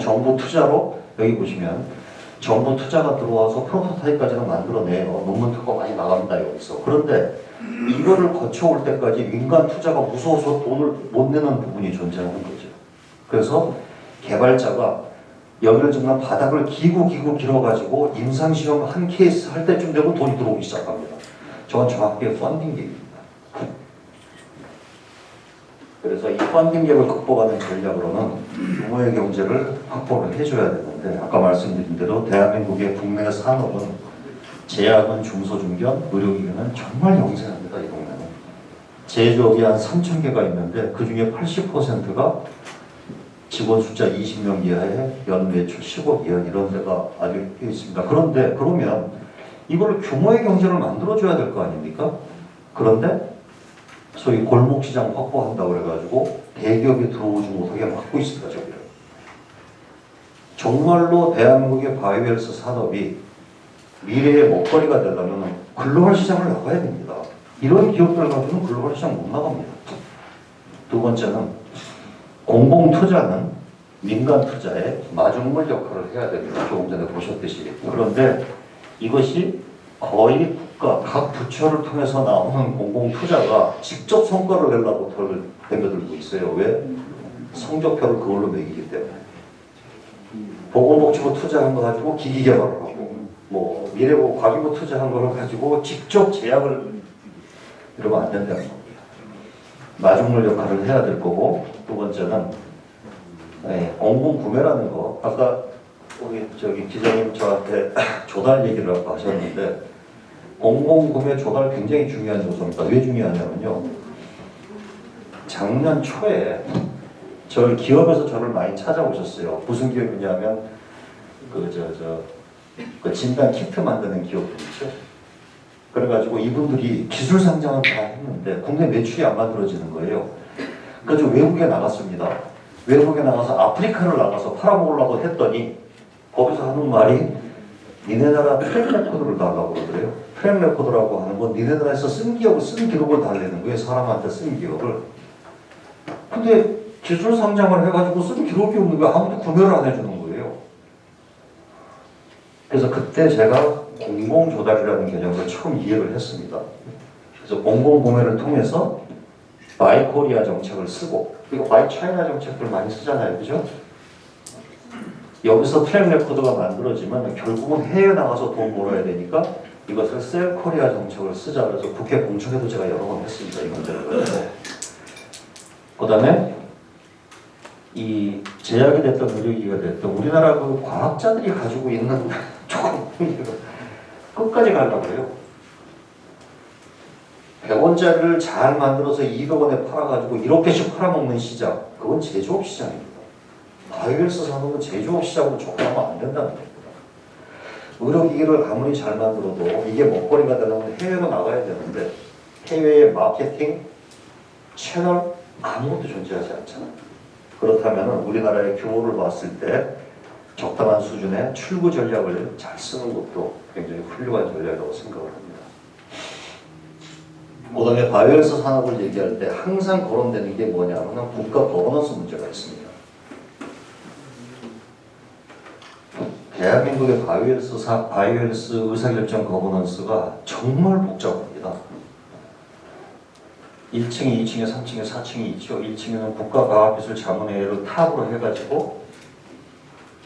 정부 투자로 여기 보시면 정부 투자가 들어와서 프로토타입까지는 만들어내요. 논문 특허 많이 나갑니다 여기서. 그런데 이거를 거쳐올 때까지 민간 투자가 무서워서 돈을 못 내는 부분이 존재하는 거죠. 그래서 개발자가 여기를 정말 바닥을 기고 길어가지고 임상시험 한 케이스 할 때쯤 되고 돈이 들어오기 시작합니다. 저건 정확하게 펀딩 계획입니다. 그래서 이 펀딩 갭을 극복하는 전략으로는 규모의 경제를 확보를 해줘야 되는데 아까 말씀드린 대로 대한민국의 국내 산업은 제약은 중소중견, 의료기기는 정말 영세합니다. 이 동네는. 제조업이 한 3,000개가 있는데 그 중에 80%가 직원 숫자 20명 이하의 연 매출 10억 이하 이런 데가 아주 있습니다. 그런데 그러면 이걸 규모의 경제를 만들어줘야 될 거 아닙니까? 그런데 소위 골목시장 확보한다고 그래가지고 대기업이 들어오지 못하게 막고 있습니다. 저기를. 정말로 대한민국의 바이오헬스 산업이 미래의 먹거리가 되려면 글로벌 시장을 나가야 됩니다. 이런 기업들 가지고는 글로벌 시장 못 나갑니다. 두 번째는 공공투자는 민간 투자의 마중물 역할을 해야 됩니다. 조금 전에 보셨듯이. 그런데 이것이 거의 국가, 각 부처를 통해서 나오는 공공투자가 직접 성과를 내려고 덤벼들고 있어요. 왜? 성적표를 그걸로 매기기 때문에. 보건복지부 투자한 거 가지고 기기 개발을 하고, 뭐 미래보건 과기부 투자한 걸 가지고 직접 제약을 이러면 안 된다는 겁니다. 마중물 역할을 해야 될 거고, 두 번째는 공공구매라는 거. 아까 우리 기자님 저한테 조달 얘기를 아까 하셨는데 공공구매 조달 굉장히 중요한 요소입니다. 왜 중요하냐면요. 작년 초에 저희 기업에서 저를 많이 찾아오셨어요. 무슨 기업이냐면 그 진단 키트 만드는 기업들 있죠. 그래가지고 이분들이 기술 상장은 다 했는데 국내 매출이 안 만들어지는 거예요. 그래서 외국에 나갔습니다. 외국에 나가서 아프리카를 나가서 팔아먹으려고 했더니 거기서 하는 말이 니네 나라 트랙 레코드를 달라고 그러더래요. 트랙 레코드라고 하는 건 니네 나라에서 쓴 기록을 달래는 거예요. 사람한테 쓴 기록을. 근데 기술 상장을 해가지고 쓴 기록이 없는 거야. 아무도 구매를 안 해주는 거예요. 그래서 그때 제가 공공조달이라는 개념을 처음 이해를 했습니다. 그래서 공공구매를 통해서 바이 코리아 정책을 쓰고, 그리고 바이 차이나 정책들 많이 쓰잖아요. 그죠? 여기서 트랙 레코드가 만들어지면 결국은 해외 나가서 돈 벌어야 되니까 이것을 셀 코리아 정책을 쓰자. 그래서 국회 공청회도 제가 여러 번 했습니다. 이 문제를. 그 다음에 이 제약이 됐던 의료기기가 됐던 우리나라 그 과학자들이 가지고 있는 조금 끝까지 가려고 해요. 100원짜리를 잘 만들어서 200원에 팔아가지고 이렇게씩 팔아먹는 시장, 그건 제조업 시장입니다. 바이오헬스 산업은 제조업 시장으로 접근하면 안 된다는 겁니다. 의료기기를 아무리 잘 만들어도 이게 먹거리가 되려면 해외로 나가야 되는데 해외의 마케팅, 채널 아무것도 존재하지 않잖아요. 그렇다면 우리나라의 규모를 봤을 때 적당한 수준의 출구 전략을 잘 쓰는 것도 굉장히 훌륭한 전략이라고 생각을 합니다. 그다음에 바이오헬스 산업을 얘기할 때 항상 거론되는 게 뭐냐면 국가 거버넌스 문제가 있습니다. 대한민국의 바이오헬스 의사결정 거버넌스가 정말 복잡합니다. 1층에 2층에 3층에 4층이 있죠. 1층에는 국가과학기술자문회의를 탑으로 해가지고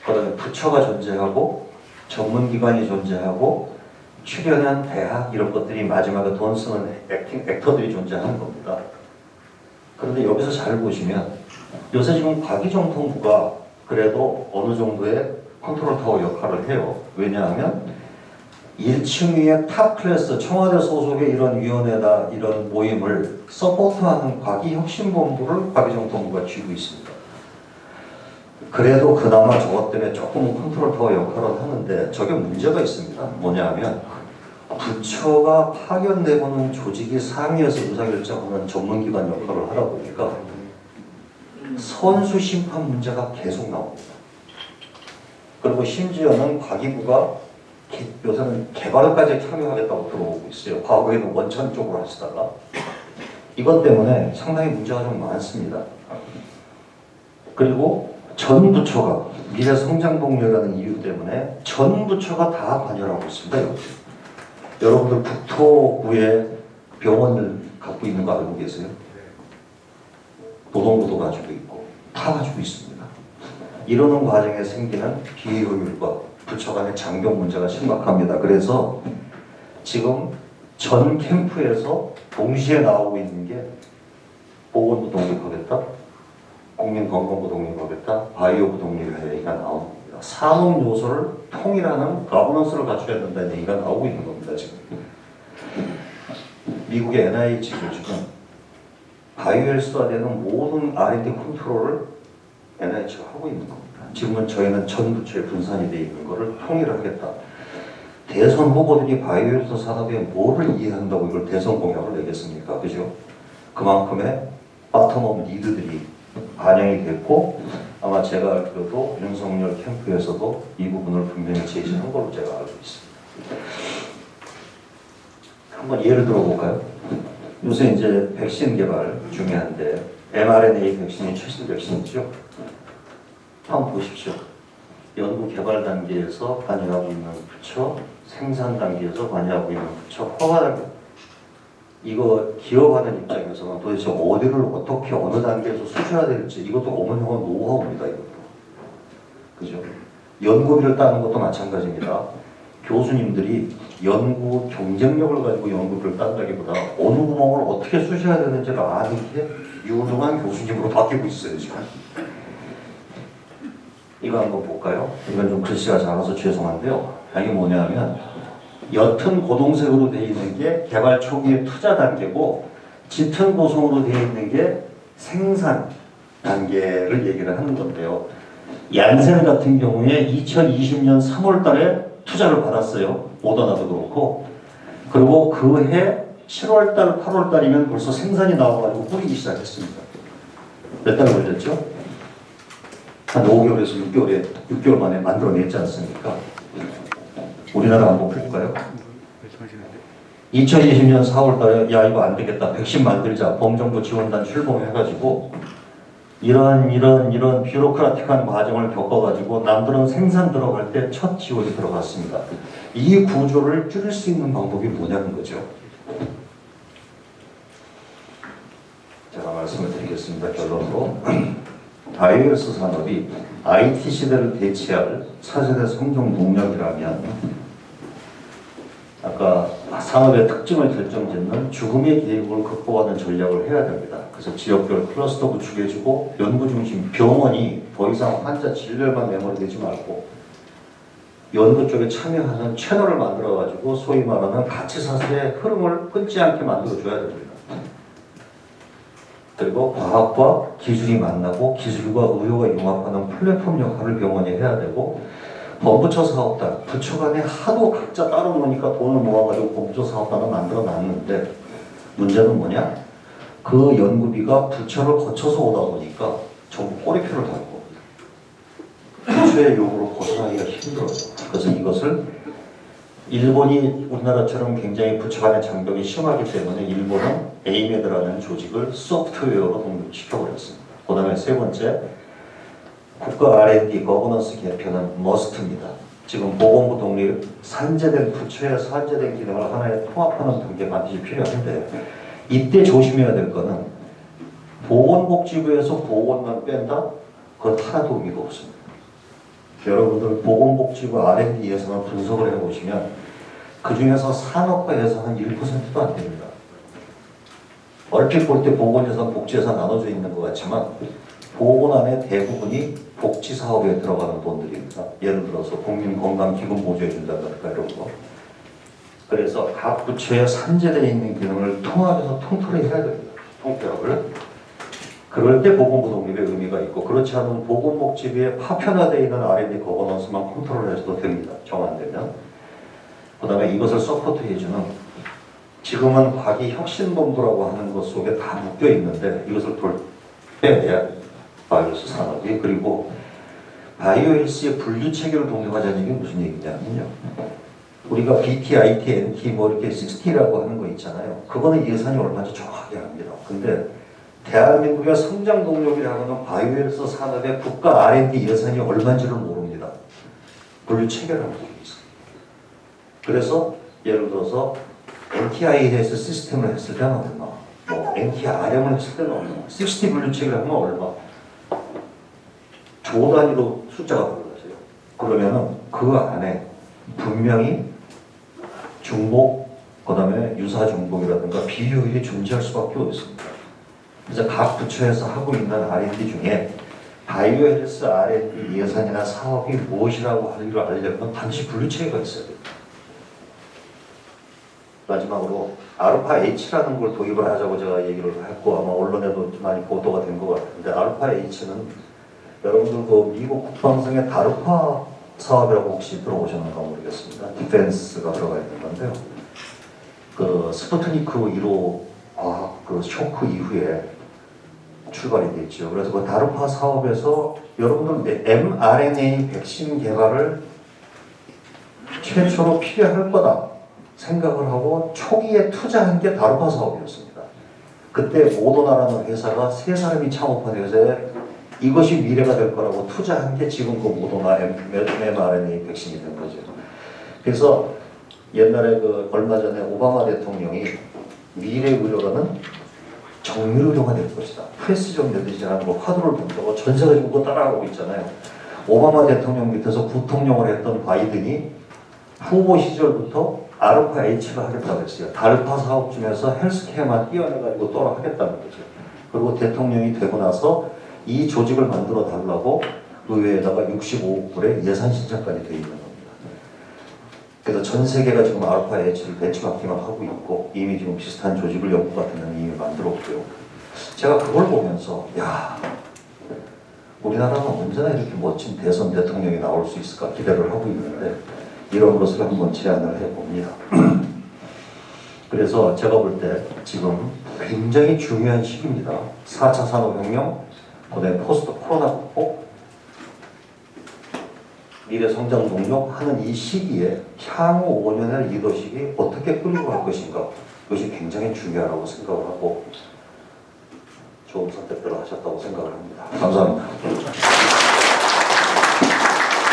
그다음에 부처가 존재하고 전문기관이 존재하고 출연한 대학 이런 것들이 마지막에 돈 쓰는 액터들이 존재하는 겁니다. 그런데 여기서 잘 보시면 요새 지금 과기정통부가 그래도 어느 정도의 컨트롤 타워 역할을 해요. 왜냐하면 1층 위에 탑 클래스 청와대 소속의 이런 위원회나 이런 모임을 서포트하는 과기혁신본부를 과기정통부가 쥐고 있습니다. 그래도 그나마 저것 때문에 조금은 컨트롤 타워 역할을 하는데 저게 문제가 있습니다. 뭐냐면 부처가 파견내보는 조직이 상위에서 의사결정하는 전문기관 역할을 하다 보니까 선수심판 문제가 계속 나옵니다. 그리고 심지어는 과기부가 요새는 개발까지 참여하겠다고 들어오고 있어요. 과거에는 원천 쪽으로 하시다가 이것 때문에 상당히 문제가 좀 많습니다. 그리고 전 부처가 미래 성장 동력이라는 이유 때문에 전 부처가 다 관여하고 있습니다. 여러분들 국토부에 병원을 갖고 있는 거 알고 계세요? 노동부도 가지고 있고 다 가지고 있습니다. 이러는 과정에 생기는 비효율과 부처 간의 장벽 문제가 심각합니다. 그래서 지금 전 캠프에서 동시에 나오고 있는 게 보건부 독립하겠다, 국민건강부 독립하겠다, 바이오부 독립할 얘기가 나오는 겁니다. 산업 요소를 통일하는 가버넌스를 갖춰야 된다는 얘기가 나오고 있는 겁니다. 지금 미국의 NIH가 지금 바이오헬스가 되는 모든 R&D 컨트롤을 NIH가 하고 있는 겁니다. 지금은 저희는 전 부처에 분산이 되어 있는 것을 통일하겠다. 대선 후보들이 바이오헬스 산업에 뭐를 이해한다고 이걸 대선 공약을 내겠습니까? 그죠? 그만큼의 바텀업 리드들이 반영이 됐고, 아마 제가 알기로도 윤석열 캠프에서도 이 부분을 분명히 제시한 걸로 제가 알고 있습니다. 한번 예를 들어볼까요? 요새 이제 백신 개발 중요한데 mRNA 백신이 최신 백신이죠. 한번 보십시오. 연구 개발 단계에서 관여하고 있는 부처, 생산 단계에서 관여하고 있는 부처, 허가 단계. 이거 기업하는 입장에서는 도대체 어디를 어떻게 어느 단계에서 수주해야 될지 이것도 어마어마한 노하우입니다. 이것도. 그죠? 연구비를 따는 것도 마찬가지입니다. 교수님들이 연구 경쟁력을 가지고 연구비를 딴다기보다 어느 구멍을 어떻게 쑤셔야 되는지를 아는 게 유능한 교수님으로 바뀌고 있어요. 지금. 이거 한번 볼까요? 이건 좀 글씨가 작아서 죄송한데요. 이게 뭐냐면 옅은 고동색으로 되어 있는 게 개발 초기의 투자 단계고 짙은 고성으로 되어 있는 게 생산 단계를 얘기를 하는 건데요. 얀센 같은 경우에 2020년 3월 달에 투자를 받았어요. 모더나도 그렇고. 그리고 그 해 7월 달, 8월 달이면 벌써 생산이 나와가지고 뿌리기 시작했습니다. 몇 달 걸렸죠? 한 5개월에서 6개월 만에 만들어냈지 않습니까? 우리나라 한번 볼까요? 2020년 4월 달에 야 이거 안 되겠다. 백신 만들자. 범정부 지원단 출범해가지고 이런 뷰로크라틱한 과정을 겪어가지고 남들은 생산 들어갈 때 첫 지원이 들어갔습니다. 이 구조를 줄일 수 있는 방법이 뭐냐는 거죠. 제가 말씀을 드리겠습니다. 결론으로. 바이오헬스 산업이 IT 시대를 대체할 차세대 성장 동력이라면 아까 산업의 특징을 결정짓는 죽음의 계획을 극복하는 전략을 해야 됩니다. 그래서 지역별 클러스터 구축해주고 연구 중심 병원이 더 이상 환자 진료만 매몰되지 말고 연구 쪽에 참여하는 채널을 만들어가지고 소위 말하는 가치 사슬의 흐름을 끊지 않게 만들어줘야 됩니다. 그리고 과학과 기술이 만나고 기술과 의료가 융합하는 플랫폼 역할을 병원이 해야 되고 범부처 사업단, 부처 간에 하도 각자 따로 노니까 돈을 모아가지고 범부처 사업단을 만들어 놨는데 문제는 뭐냐? 그 연구비가 부처를 거쳐서 오다 보니까 전부 꼬리표를 달고 부처의 요구로 벗어나기가 힘들어요. 그래서 이것을 일본이 우리나라처럼 굉장히 부처 간의 장벽이 심하기 때문에 일본은 에이메드라는 조직을 소프트웨어로 독립시켜버렸습니다. 그 다음에 세 번째, 국가 R&D 거버넌스 개편은 머스트입니다. 지금 보건부 독립, 산재된 부처의 산재된 기능을 하나에 통합하는 단계 반드시 필요한데 이때 조심해야 될 거는 보건복지부에서 보건만 뺀다? 그건 하나도 의미가 없습니다. 여러분들 보건복지부 R&D 예산을 분석을 해보시면 그 중에서 산업과 예산은 1%도 안 됩니다. 얼핏 볼 때 보건 예산, 복지 예산 나눠져 있는 것 같지만 보건 안에 대부분이 복지 사업에 들어가는 돈들입니다. 예를 들어서 국민건강기금 보조해준다든가 이런 거. 그래서 각 부처에 산재되어 있는 기능을 통합해서 통틀어 해야 됩니다. 통폐합을. 그럴 때 보건부 독립의 의미가 있고 그렇지 않으면 보건복지부에 파편화되어 있는 R&D 거버넌스만 컨트롤해서도 됩니다. 정안되면. 그 다음에 이것을 서포트해주는 지금은 과기혁신본부라고 하는 것 속에 다 묶여 있는데 이것을 빼내야 됩니다. 바이오헬스 산업이. 그리고 바이오헬스의 분류체계를 독립하자는 얘기는 무슨 얘기냐면요. 우리가 BT, IT, NT 뭐 이렇게 60라고 하는 거 있잖아요. 그거는 예산이 얼마인지 정확하게 합니다. 근데 대한민국의 성장 동력이라는 바이오헬스 산업의 국가 R&D 예산이 얼마인지를 모릅니다. 분류체계라는 게 있어요. 그래서 예를 들어서 NTIS 시스템을 했을 때는 얼마, 뭐 NTRM을 했을 때는 얼마, 60 분류체계를 하면 얼마, 조 단위로 숫자가 달라져요. 그러면은 그 안에 분명히 중복, 그 다음에 유사 중복이라든가 비효율이 존재할 수밖에 없습니다. 그래서 각 부처에서 하고 있는 R&D 중에 바이오 헬스 R&D 예산이나 사업이 무엇이라고 하기를 알려면 반드시 분류체계가 있어야 돼요. 마지막으로 알파 H라는 걸 도입을 하자고 제가 얘기를 했고 아마 언론에도 많이 보도가 된 것 같은데 알파 H는 여러분들 그 미국 국방성의 다르파 사업이라고 혹시 들어보셨는가 모르겠습니다. 디펜스가 들어가 있는 건데요. 그 스푸트니크 1호 그 쇼크 이후에 출발이 됐죠. 그래서 그 다르파 사업에서 여러분들 mRNA 백신 개발을 최초로 필요할 거다 생각을 하고 초기에 투자한 게 다르파 사업이었습니다. 그때 모더나라는 회사가 세 사람이 창업한 회사에 이것이 미래가 될 거라고 투자한 게 지금 그 모더나 mRNA 백신이 된 거죠. 그래서 옛날에 그 얼마 전에 오바마 대통령이 미래 의료가는 정밀 의료가 될 것이다. 프레시전 메디신이라는 거 화두를 던져고 전 세계가 지금 그거 따라가고 있잖아요. 오바마 대통령 밑에서 부통령을 했던 바이든이 후보 시절부터 알파 H를 하겠다고 했어요. 달파 사업 중에서 헬스케어만 띄어내가지고 또 하겠다는 거죠. 그리고 대통령이 되고 나서 이 조직을 만들어 달라고 의회에다가 65억 불의 예산 신청까지 돼 있는 겁니다. 그래서 전 세계가 지금 알파 H를 벤치마킹을 하고 있고 이미 지금 비슷한 조직을 영국 같은 데는 이미 만들었고요. 제가 그걸 보면서 야, 우리나라는 언제나 이렇게 멋진 대선 대통령이 나올 수 있을까 기대를 하고 있는데 이런 것을 한번 제안을 해봅니다. 그래서 제가 볼 때 지금 굉장히 중요한 시기입니다. 4차 산업혁명, 그다음에 포스트 코로나 극복, 미래 성장 동력 하는 이 시기에 향후 5년의 리더십이 어떻게 끌고 갈 것인가, 그것이 굉장히 중요하다고 생각을 하고 좋은 선택들을 하셨다고 생각을 합니다. 감사합니다.